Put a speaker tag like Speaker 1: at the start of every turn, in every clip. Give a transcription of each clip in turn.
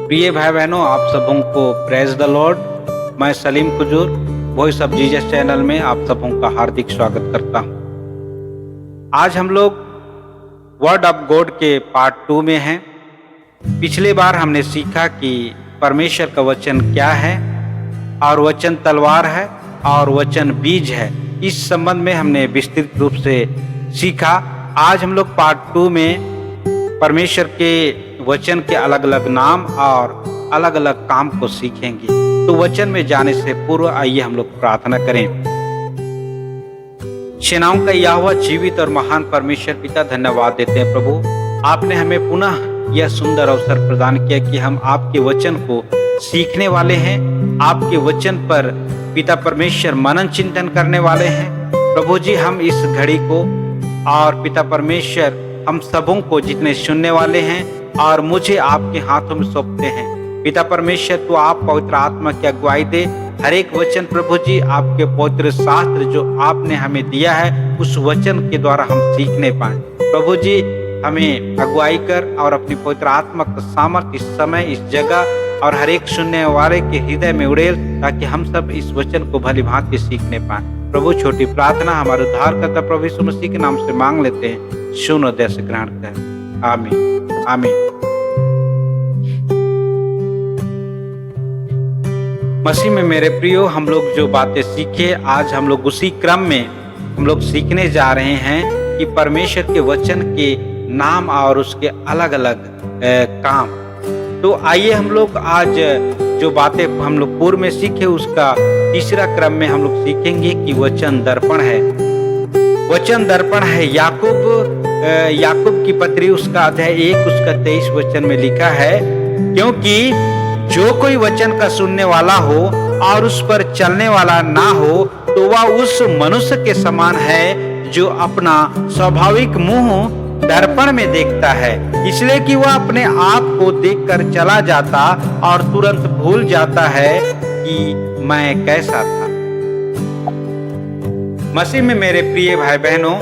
Speaker 1: प्रिय भाई बहनों, आप सबों को प्रेज द लॉर्ड। मैं Salim Kujur voice of Jesus channel में आप सबों का हार्दिक स्वागत करता हूं। आज हम लोग वर्ड ऑफ गॉड के पार्ट 2 में हैं। पिछले बार हमने सीखा कि परमेश्वर का वचन क्या है और वचन तलवार है और वचन बीज है। इस संबंध में हमने विस्तृत रूप से सीखा। आज हम लोग पार्ट 2 में परमेश्वर के वचन के अलग अलग नाम और अलग अलग काम को सीखेंगे। तो वचन में जाने से पूर्व आइए हम लोग प्रार्थना करें। सेनाओं का यहोवा जीवित और महान परमेश्वर पिता, धन्यवाद देते हैं प्रभु, आपने हमें पुनः यह सुंदर अवसर प्रदान किया कि हम आपके वचन को सीखने वाले हैं। आपके वचन पर पिता परमेश्वर मनन चिंतन करने वाले हैं। प्रभु जी, हम इस घड़ी को और पिता परमेश्वर हम सबों को जितने सुनने वाले हैं और मुझे आपके हाथों में सौंपते हैं। पिता परमेश्वर, तो आप पवित्र आत्मा की अगुवाई दे। हर एक वचन प्रभु जी आपके पवित्र शास्त्र जो आपने हमें दिया है उस वचन के द्वारा हम सीखने पाए। प्रभु जी, हमें अगुवाई कर और अपनी पवित्र आत्मा का सामर्थ्य इस समय, इस जगह और हर एक सुनने वाले के हृदय में उड़ेल, ताकि हम सब इस वचन को भली भांति सीखने पाए। प्रभु, छोटी प्रार्थना हमारे उद्धारकर्ता प्रभु यीशु मसीह के नाम से मांग लेते हैं। सुन हृदय से ग्रहण कर। आमीन आमीन। मसीह में मेरे प्रियो, हम लोग जो बातें सीखे आज हम लोग उसी क्रम में हम लोग सीखने जा रहे हैं कि परमेश्वर के वचन के नाम और उसके अलग अलग काम। तो आइए हम लोग आज जो बातें हम लोग पूर्व में सीखे उसका तीसरा क्रम में हम लोग सीखेंगे कि वचन दर्पण है। वचन दर्पण है। याकूब की पत्री उसका अध्याय 1 उसका 23 वचन में लिखा है, क्योंकि जो कोई वचन का सुनने वाला हो और उस पर चलने वाला ना हो तो वह उस मनुष्य के समान है जो अपना स्वाभाविक मुंह दर्पण में देखता है, इसलिए कि वह अपने आप को देखकर चला जाता और तुरंत भूल जाता है कि मैं कैसा था। मसीह में मेरे प्रिय भाई बहनों,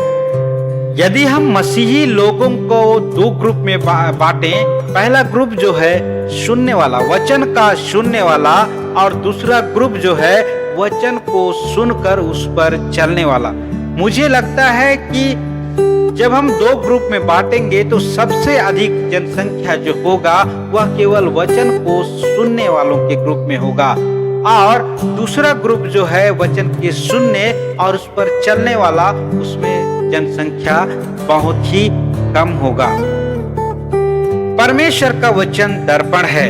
Speaker 1: यदि हम मसीही लोगों को 2 ग्रुप में बांटें, पहला ग्रुप जो है सुनने वाला, वचन का सुनने वाला, और दूसरा ग्रुप जो है वचन को सुनकर उस पर चलने वाला। मुझे लगता है कि जब हम 2 ग्रुप में बांटेंगे तो सबसे अधिक जनसंख्या जो होगा वह केवल वचन को सुनने वालों के ग्रुप में होगा, और दूसरा ग्रुप जो है वचन के सुनने और उस पर चलने वाला, उसमें जनसंख्या बहुत ही कम होगा। परमेश्वर का वचन दर्पण है।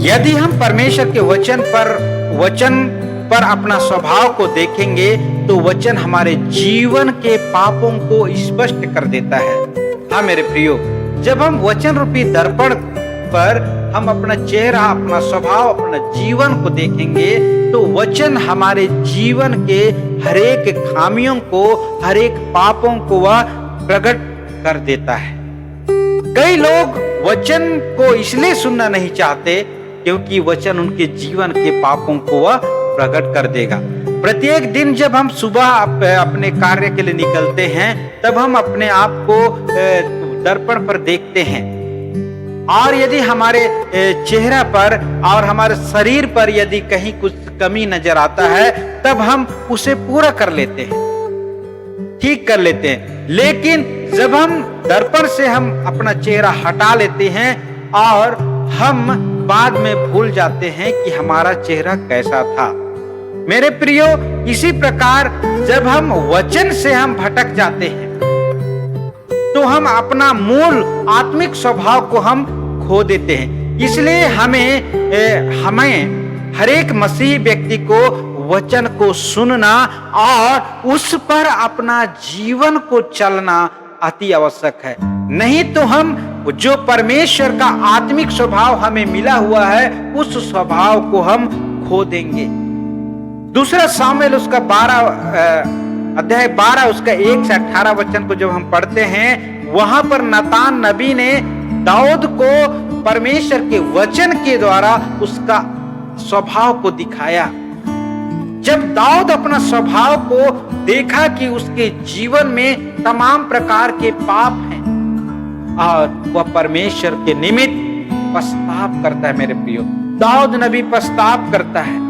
Speaker 1: यदि हम परमेश्वर के वचन पर अपना स्वभाव को देखेंगे तो वचन हमारे जीवन के पापों को स्पष्ट कर देता है। हाँ मेरे प्रियो, जब हम वचन रूपी दर्पण पर हम अपना चेहरा, अपना स्वभाव, अपना जीवन को देखेंगे तो वचन हमारे जीवन के हर एक खामियों को, हर एक पापों को वह प्रकट कर देता है। कई लोग वचन को इसलिए सुनना नहीं चाहते क्योंकि वचन उनके जीवन के पापों को वह प्रकट कर देगा। प्रत्येक दिन जब हम सुबह अपने कार्य के लिए निकलते हैं तब हम अपने आप को दर्पण पर देखते हैं, और यदि हमारे चेहरा पर और हमारे शरीर पर यदि कहीं कुछ कमी नजर आता है तब हम उसे पूरा कर लेते हैं, ठीक कर लेते हैं। लेकिन जब हम दर्पण से हम अपना चेहरा हटा लेते हैं और हम बाद में भूल जाते हैं कि हमारा चेहरा कैसा था। मेरे प्रियो, इसी प्रकार जब हम वचन से हम भटक जाते हैं तो हम अपना मूल आत्मिक स्वभाव को हम खो देते हैं। इसलिए हमें हर एक मसीही व्यक्ति को वचन को सुनना और उस पर अपना जीवन को चलना अति आवश्यक है। नहीं तो हम जो परमेश्वर का आत्मिक स्वभाव हमें मिला हुआ है उस स्वभाव को हम खो देंगे। दूसरा शामुएल उसका 12 उसका 1 से 18 वचन को जब हम पढ़ते हैं, वहां पर नातान नबी ने दाऊद को परमेश्वर के वचन के द्वारा उसका स्वभाव को दिखाया। जब दाऊद अपना स्वभाव को देखा कि उसके जीवन में तमाम प्रकार के पाप हैं और वह परमेश्वर के निमित्त पछताव करता है मेरे प्रियो। दाऊद नबी पछताव करता है।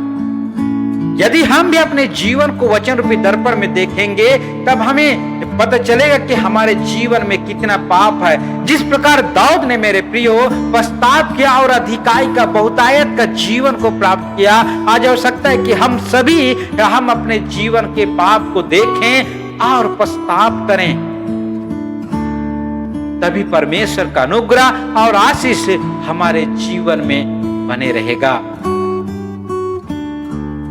Speaker 1: यदि हम भी अपने जीवन को वचन रूपी दर्पण में देखेंगे, तब हमें पता चलेगा कि हमारे जीवन में कितना पाप है। जिस प्रकार दाऊद ने मेरे प्रियो पछताव किया और अधिकाई का बहुतायत का जीवन को प्राप्त किया, आज आवश्यकता है कि हम सभी अपने जीवन के पाप को देखें और पछताव करें। तभी परमेश्वर का अनुग्रह और आशीष हमारे जीवन में बने रहेगा।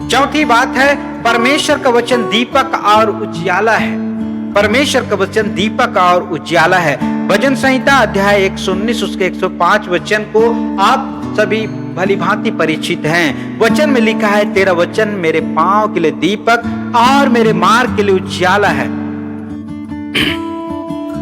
Speaker 1: चौथी बात है, परमेश्वर का वचन दीपक और उजियाला है। परमेश्वर का वचन दीपक और उजियाला है। भजन संहिता अध्याय 119 उसके 105 वचन को आप सभी भली भांति परिचित हैं। वचन में लिखा है, तेरा वचन मेरे पांव के लिए दीपक और मेरे मार्ग के लिए उजियाला है।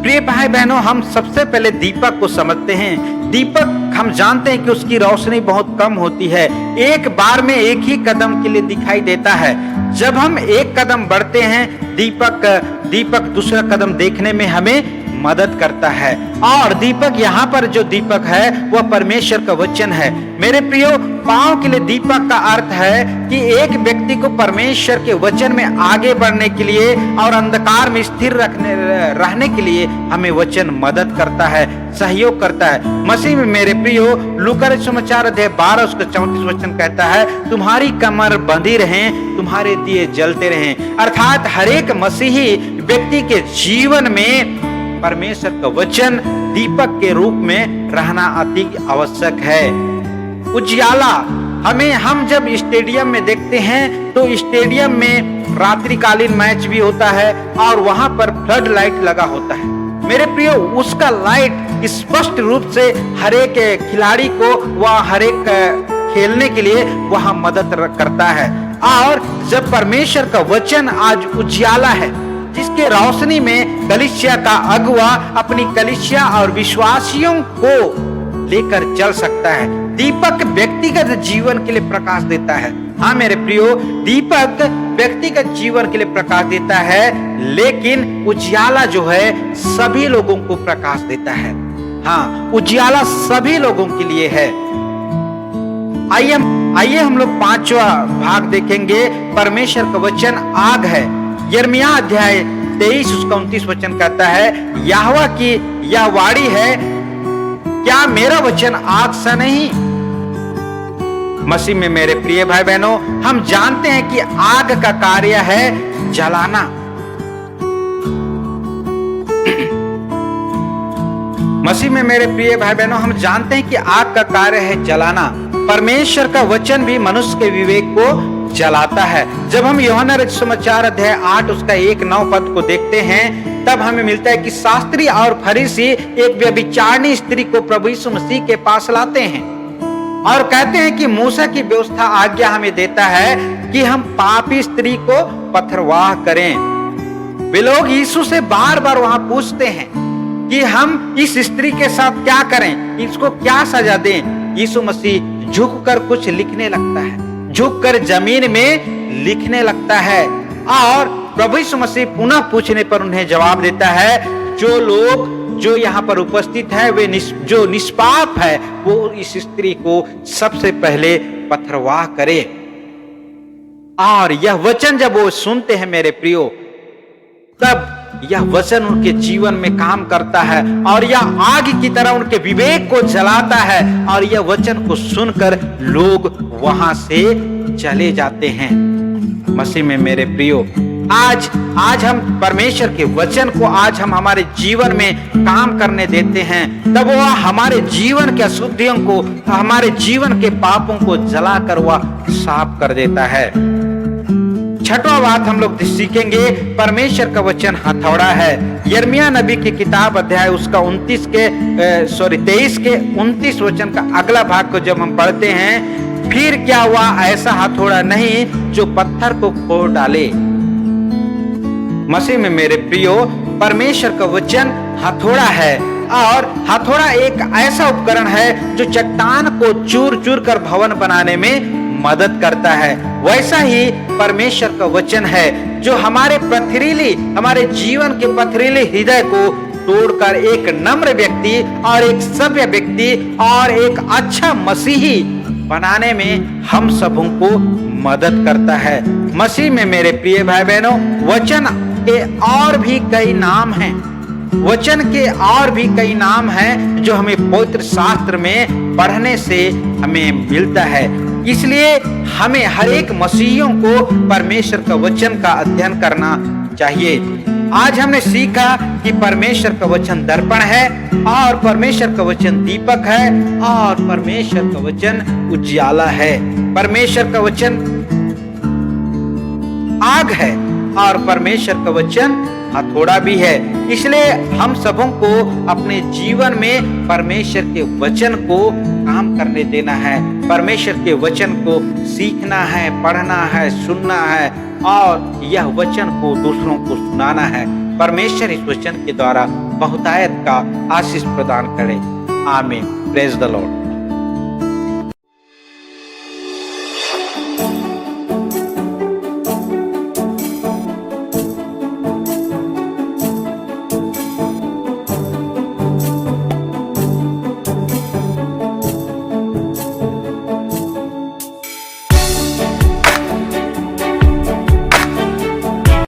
Speaker 1: प्रिय भाई बहनों, हम सबसे पहले दीपक को समझते हैं। दीपक हम जानते हैं कि उसकी रोशनी बहुत कम होती है, एक बार में एक ही कदम के लिए दिखाई देता है। जब हम एक कदम बढ़ते हैं, दीपक दूसरा कदम देखने में हमें मदद करता है। और दीपक यहाँ पर जो दीपक है वह परमेश्वर का वचन है। मेरे प्रियो, पांव के लिए दीपक का अर्थ है कि एक व्यक्ति को परमेश्वर के वचन में आगे बढ़ने के लिए और अंधकार में स्थिर रहने के लिए हमें वचन मदद करता है, सहयोग करता है। मसीह में मेरे प्रियो, लूका समाचार अध्याय 12 उसका 34 वचन कहता है, तुम्हारी कमर बंधी रहे, तुम्हारे दिए जलते रहें। अर्थात हर एक मसीही व्यक्ति के जीवन में परमेश्वर का वचन दीपक के रूप में रहना अति आवश्यक है। उजियाला हम जब स्टेडियम में देखते हैं तो स्टेडियम में रात्रिकालीन मैच भी होता है और वहां पर फ्लड लाइट लगा होता है। मेरे प्रियो, उसका लाइट स्पष्ट रूप से हर एक खिलाड़ी को व हर एक खेलने के लिए वहां मदद करता है। और जब परमेश्वर का वचन आज उजियाला है, जिसके रोशनी में कलीसिया का अगुवा अपनी कलीसिया और विश्वासियों को लेकर चल सकता है। दीपक व्यक्तिगत जीवन के लिए प्रकाश देता है। हाँ मेरे प्रियो, दीपक व्यक्तिगत जीवन के लिए प्रकाश देता है, लेकिन उजियाला जो है सभी लोगों को प्रकाश देता है। हाँ, उजियाला सभी लोगों के लिए है। आइए हम लोग 5वां भाग देखेंगे। परमेश्वर का वचन आग है। यिर्मयाह अध्याय 23 उसका 29 वचन कहता है, यहोवा की यह वाणी है, क्या मेरा वचन आग सा नहीं। मसीह में मेरे प्रिय भाई बहनों, हम जानते हैं कि आग का कार्य है जलाना। मसीह में मेरे प्रिय भाई बहनों, हम जानते हैं कि आग का कार्य है जलाना। परमेश्वर का वचन भी मनुष्य के विवेक को जलाता है। जब हम यूहन्ना रचित समाचार अध्याय 8 उसका 1-9 पद को देखते हैं, तब हमें मिलता है कि शास्त्री और फरीसी एक व्यभिचारिणी स्त्री को प्रभु यीशु मसीह के पास लाते हैं और कहते हैं कि मूसा की व्यवस्था आज्ञा हमें देता है कि हम पापी स्त्री को पथरवाह करें। वे लोग यीशु से बार बार वहां पूछते हैं कि हम इस स्त्री के साथ क्या करें, इसको क्या सजा दें। यीशु मसीह झुककर कुछ लिखने लगता है, झुककर जमीन में लिखने लगता है और प्रभु यीशु मसीह पुनः पूछने पर उन्हें जवाब देता है, जो लोग जो यहाँ पर उपस्थित है वे जो निष्पाप है वो इस स्त्री को सबसे पहले पथरवाह करे। और यह वचन जब वो सुनते हैं मेरे प्रियो, तब यह वचन उनके जीवन में काम करता है और यह आग की तरह उनके विवेक को जलाता है और यह वचन को सुनकर लोग वहां से चले जाते हैं। मसीह में मेरे प्रियो, आज हम परमेश्वर के वचन को आज हम हमारे जीवन में काम करने देते हैं, तब वह हमारे जीवन के अशुद्धियों को, हमारे जीवन के पापों को जलाकर वह साफ कर देता है। छठवां बात हम लोग सीखेंगे, परमेश्वर का वचन हथौड़ा है। यिर्मयाह नबी की किताब अध्याय उसका 23 के 29 वचन का अगला भाग को जब हम पढ़ते हैं, फिर क्या हुआ, ऐसा हथौड़ा नहीं जो पत्थर को फोड़ डाले। मसीह में मेरे प्रियो, परमेश्वर का वचन हथौड़ा है और हथौड़ा एक ऐसा उपकरण है जो चट्टान को चूर चूर कर भवन बनाने में मदद करता है। वैसा ही परमेश्वर का वचन है जो हमारे जीवन के पथरीले हृदय को तोड़कर एक नम्र व्यक्ति व्यक्ति और एक सभ्य व्यक्ति और एक अच्छा मसीही बनाने में हम सबों को मदद करता है। मसीह में मेरे प्रिय भाई बहनों, वचन के और भी कई नाम हैं। वचन के और भी कई नाम हैं जो हमें पवित्र शास्त्र में पढ़ने से हमें मिलता है। इसलिए हमें हर एक मसीहियों को परमेश्वर का वचन का अध्ययन करना चाहिए। आज हमने सीखा कि परमेश्वर का वचन दर्पण है और परमेश्वर का वचन दीपक है और परमेश्वर का वचन उजियाला है। परमेश्वर का वचन आग है और परमेश्वर का वचन हथौड़ा भी है। इसलिए हम सबों को अपने जीवन में परमेश्वर के वचन को काम करने देना है। परमेश्वर के वचन को सीखना है, पढ़ना है, सुनना है और यह वचन को दूसरों को सुनाना है। परमेश्वर इस वचन के द्वारा बहुतायत का आशीष प्रदान करे। आमीन। Praise the Lord.